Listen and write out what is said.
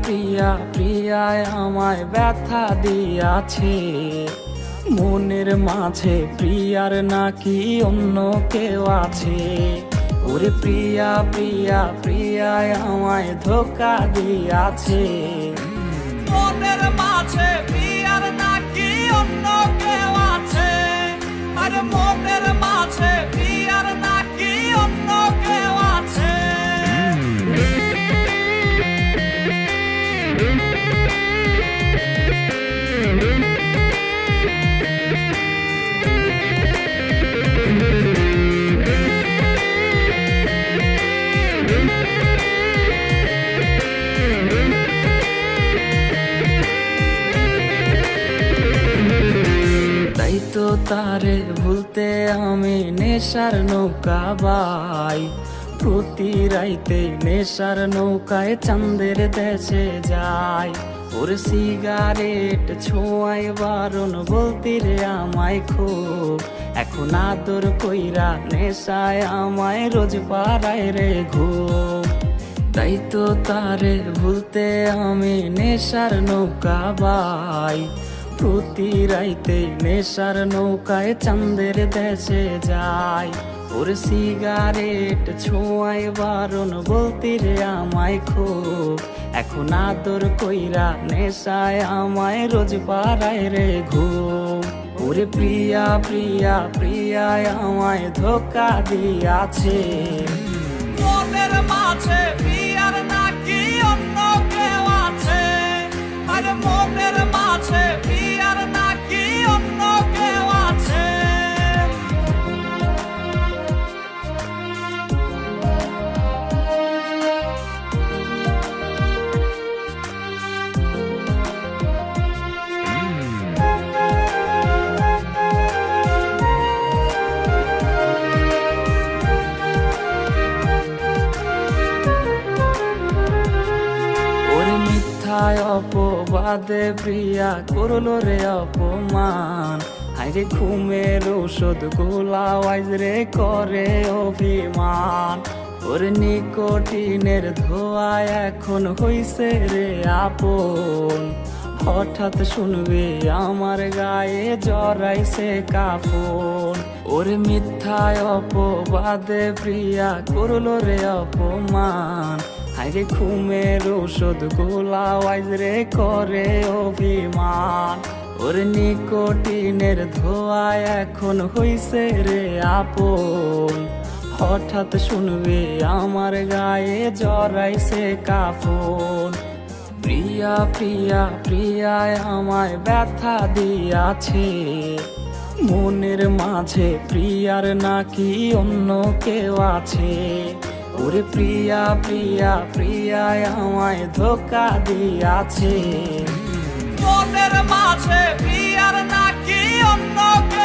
প্রিয়া প্রিয়ায় আমায় ব্যথা দিয়াছে, মনের মাঝে প্রিয়ার নাকি অন্য কেউ আছে। ওরে প্রিয়া প্রিয়া প্রিয়ায় আমায় ধোঁকা দিয়াছে, মনের মাঝে প্রিয়ার নাকি অন্য কেউ আছে। আরে মনের মাঝে প্রিয়ার নাকি অন্য কেউ আছে। তাই তো তারে ভুলতে আমি নেশার নৌকা বাই, প্রতি রাইতে নেশার নৌকায় চাঁদের দেশে যাই। ওর সিগারেট ছোঁয়ায় বারণ বলতি রে আমায় খুব, এখন আদর কইরা নেশায় আমায় রোজ পাড়ায় রে ঘুম। তাই তো তারে ভুলতে আমি নেশার নৌকা বাই, প্রতি রাইতে নেশার নৌকায় চাঁদের দেশে যাই। ওর সিগারেট ছোঁয়ায় বারণ বলতি রে আমায় খুব, এখন আদর কইরা নেশায় আমায় রোজ পাড়ায় রে ঘুম। ওরে প্রিয়া প্রিয়া প্রিয়ায় আমায় ধোঁকা দিয়াছে, মনের মাঝে প্রিয়ার নাকি অন্য কেউ আছে। আরে মনের মাঝে প্রিয়ার নাকি অন্য কেউ আছে। অপবাদে প্রিয়া করলো রে অপমান, হাইরে ঘুমের ঔষধ গোলাওয়াইজ রে করে অভিমান। ওর নিকোটিনের ধোঁয়ায় এখন হইছে রে আপন, হঠাৎ শুনবে আমার গায়ে জড়াইছে কাফন। ওর মিথ্যায় অপবাদে প্রিয়া করলো রে অপমান, হাইরে ঘুমের ঔষধ গোলাওয়াইজ রে করে অভিমান। ওর নিকোটিনের ধোঁয়ায় এখন হইছে রে আপন, হঠাৎ শুনবে আমার গায়ে জড়াইছে কাফন। প্রিয়া প্রিয়া প্রিয়ায় আমায় ব্যথা দিয়াছে, মনের মাঝে প্রিয়ার নাকি অন্য কেউ আছে। ওরে প্রিয়া প্রিয়া প্রিয়ায় আমায় ধোঁকা দিয়াছে, মনের মাঝে প্রিয়ার নাকি অন্য কেউ